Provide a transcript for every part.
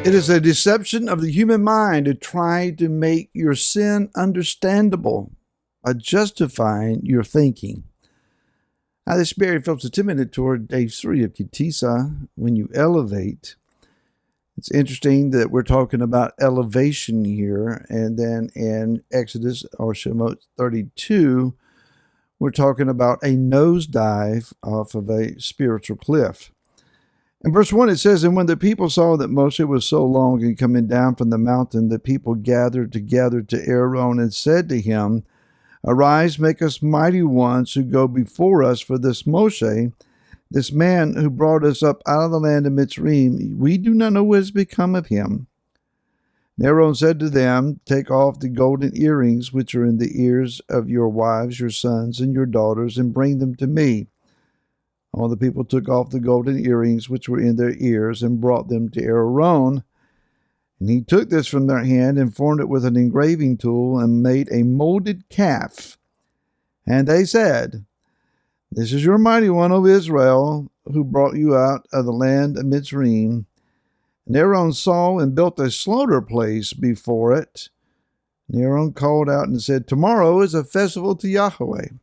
It is a deception of the human mind to try to make your sin understandable by justifying your thinking. Now, this Spirit folks are 10-minute toward day 3 of Tisa. When you elevate, it's interesting that we're talking about elevation here, and then in Exodus or Shemot 32, we're talking about a nosedive off of a spiritual cliff. In verse 1 it says, "And when the people saw that Moshe was so long in coming down from the mountain, the people gathered together to Aaron and said to him, 'Arise, make us mighty ones who go before us, for this Moshe, this man who brought us up out of the land of Mitzrayim, we do not know what has become of him.' And Aaron said to them, 'Take off the golden earrings which are in the ears of your wives, your sons, and your daughters, and bring them to me.' All the people took off the golden earrings which were in their ears and brought them to Aaron. And he took this from their hand and formed it with an engraving tool and made a molded calf. And they said, 'This is your mighty one, O Israel, who brought you out of the land of Mitzrayim.' And Aaron saw and built a slaughter place before it. And Aaron called out and said, 'Tomorrow is a festival to Yahweh.'"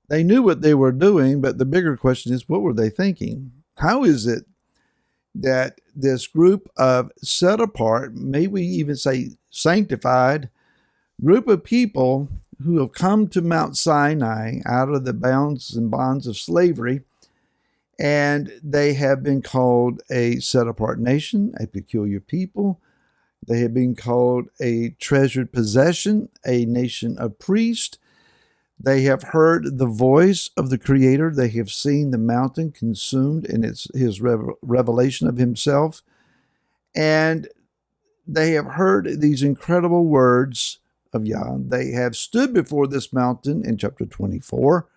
They knew what they were doing, but the bigger question is, what were they thinking? How is it that this group of set apart, may we even say sanctified, group of people who have come to Mount Sinai out of the bounds and bonds of slavery, and they have been called a set apart nation, a peculiar people, they have been called a treasured possession, a nation of priests. They have heard the voice of the Creator. They have seen the mountain consumed in his revelation of himself. And they have heard these incredible words of Yah. They have stood before this mountain in chapter 24.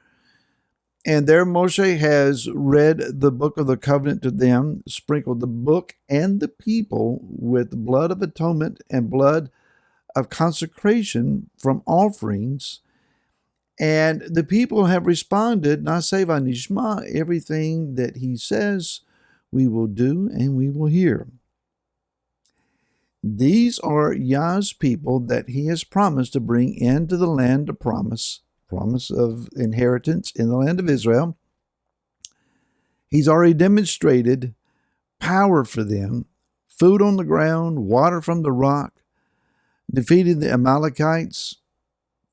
And there Moshe has read the book of the covenant to them, sprinkled the book and the people with the blood of atonement and blood of consecration from offerings. And the people have responded, "Naseva nishma," everything that he says we will do and we will hear. These are Yah's people that he has promised to bring into the land of promise of inheritance in the land of Israel. He's already demonstrated power for them, food on the ground, water from the rock, defeating the Amalekites.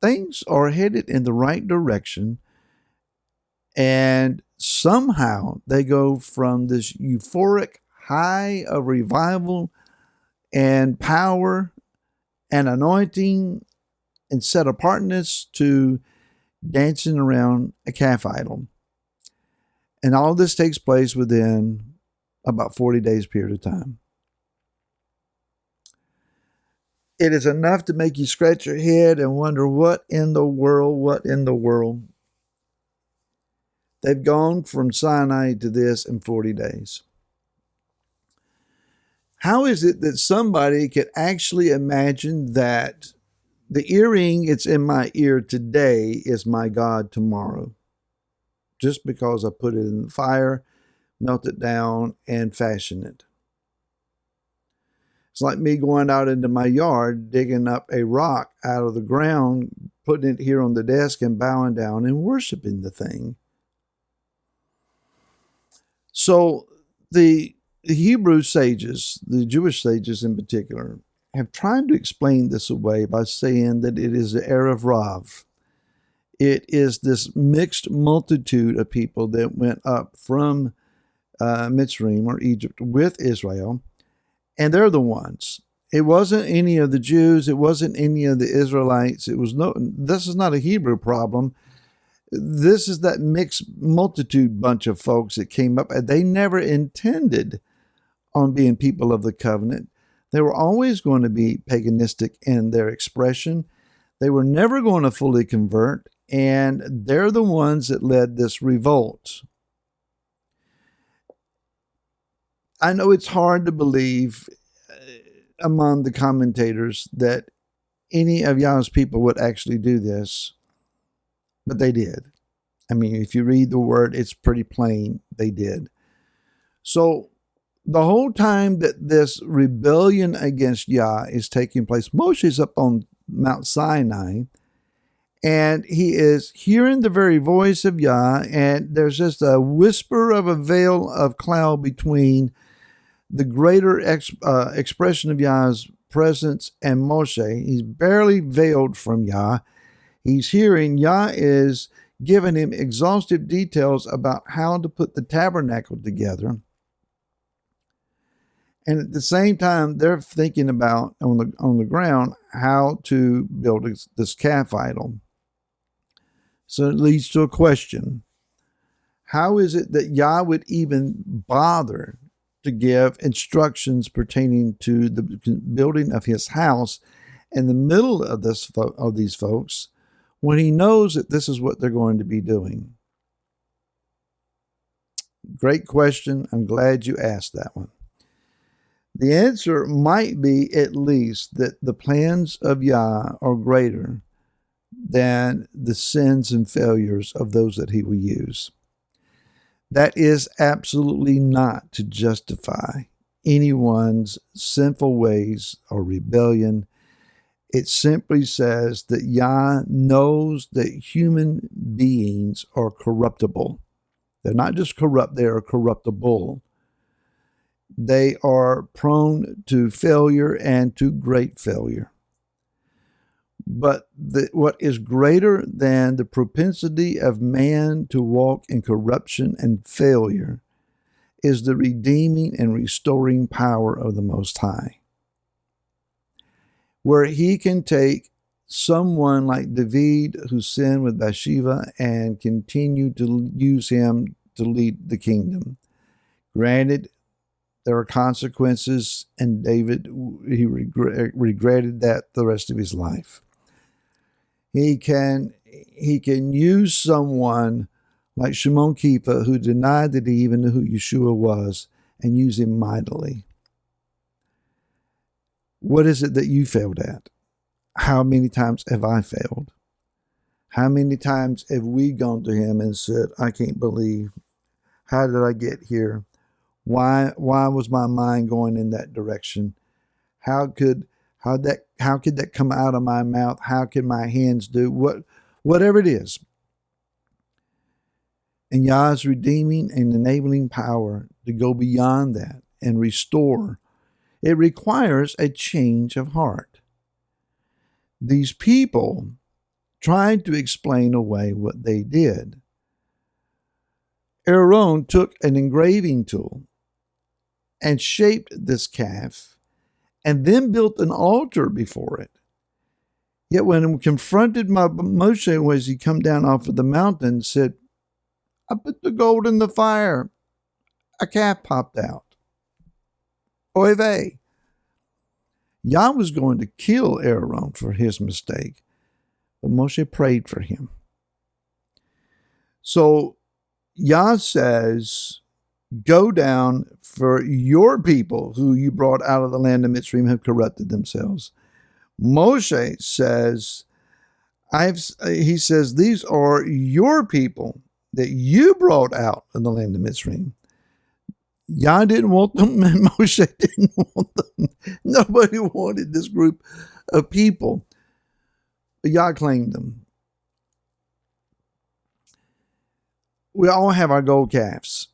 Things are headed in the right direction, and somehow they go from this euphoric high of revival and power and anointing and set apartness to dancing around a calf idol. And all this takes place within about 40 days period of time. It is enough to make you scratch your head and wonder, what in the world? They've gone from Sinai to this in 40 days. How is it that somebody could actually imagine that the earring it's in my ear today is my God tomorrow? Just because I put it in the fire, melt it down, and fashion it. It's like me going out into my yard, digging up a rock out of the ground, putting it here on the desk and bowing down and worshiping the thing. So the Hebrew sages, the Jewish sages in particular, have tried to explain this away by saying that it is the Erev Rav. It is this mixed multitude of people that went up from Mitzrayim or Egypt with Israel. And they're the ones. It wasn't any of the Jews. It wasn't any of the Israelites. This is not a Hebrew problem. This is that mixed multitude bunch of folks that came up, and they never intended on being people of the covenant. They were always going to be paganistic in their expression. They were never going to fully convert, and they're the ones that led this revolt. I know it's hard to believe among the commentators that any of Yah's people would actually do this, but they did. I mean, if you read the word, it's pretty plain they did. So the whole time that this rebellion against Yah is taking place, Moshe's up on Mount Sinai, and he is hearing the very voice of Yah, and there's just a whisper of a veil of cloud between the greater expression of Yah's presence and Moshe. He's barely veiled from Yah. He's hearing Yah is giving him exhaustive details about how to put the tabernacle together. And at the same time, they're thinking about on the ground how to build this calf idol. So it leads to a question. How is it that Yah would even bother to give instructions pertaining to the building of his house in the middle of these folks when he knows that this is what they're going to be doing? Great question. I'm glad you asked that one. The answer might be at least that the plans of Yah are greater than the sins and failures of those that he will use. That is absolutely not to justify anyone's sinful ways or rebellion. It simply says that Yah knows that human beings are corruptible. They're not just corrupt, they are corruptible. They are prone to failure and to great failure. But what is greater than the propensity of man to walk in corruption and failure is the redeeming and restoring power of the Most High, where he can take someone like David who sinned with Bathsheba and continue to use him to lead the kingdom. Granted, there are consequences, and David, he regretted that the rest of his life. He can use someone like Shimon Kefa, who denied that he even knew who Yeshua was, and use him mightily. What is it that you failed at? How many times have I failed? How many times have we gone to him and said, I can't believe, how did I get here? Why was my mind going in that direction? How could that come out of my mouth? How could my hands do whatever it is? And Yah's redeeming and enabling power to go beyond that and restore. It requires a change of heart. These people tried to explain away what they did. Aaron took an engraving tool and shaped this calf and then built an altar before it. Yet when confronted by Moshe as he come down off of the mountain, said, I put the gold in the fire. A calf popped out. Oy vey. Yah was going to kill Aaron for his mistake, but Moshe prayed for him. So Yah says, go down, for your people who you brought out of the land of Mitzrayim have corrupted themselves. Moshe says, he says, these are your people that you brought out of the land of Mitzrayim. Yah didn't want them, and Moshe didn't want them. Nobody wanted this group of people. But Yah claimed them. We all have our gold calves.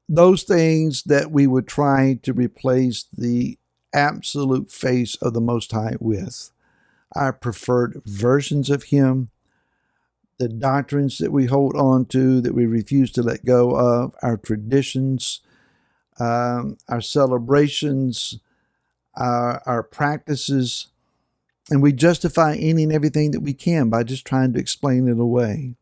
Those things that we would try to replace the absolute face of the Most High with. Our preferred versions of him, the doctrines that we hold on to, that we refuse to let go of, our traditions, our celebrations, our practices, and we justify any and everything that we can by just trying to explain it away.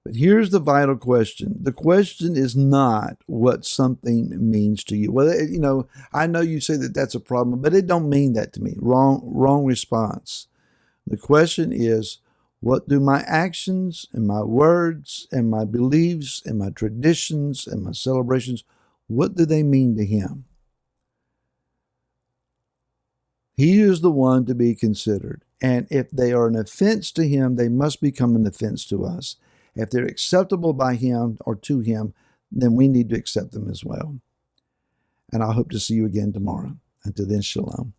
But here's the vital question. The question is not what something means to you. Well, I know you say that that's a problem, but it don't mean that to me. Wrong response. The question is, what do my actions and my words and my beliefs and my traditions and my celebrations, what do they mean to him? He is the one to be considered. And if they are an offense to him, they must become an offense to us. If they're acceptable by him or to him, then we need to accept them as well. and I hope to see you again tomorrow. Until then, shalom.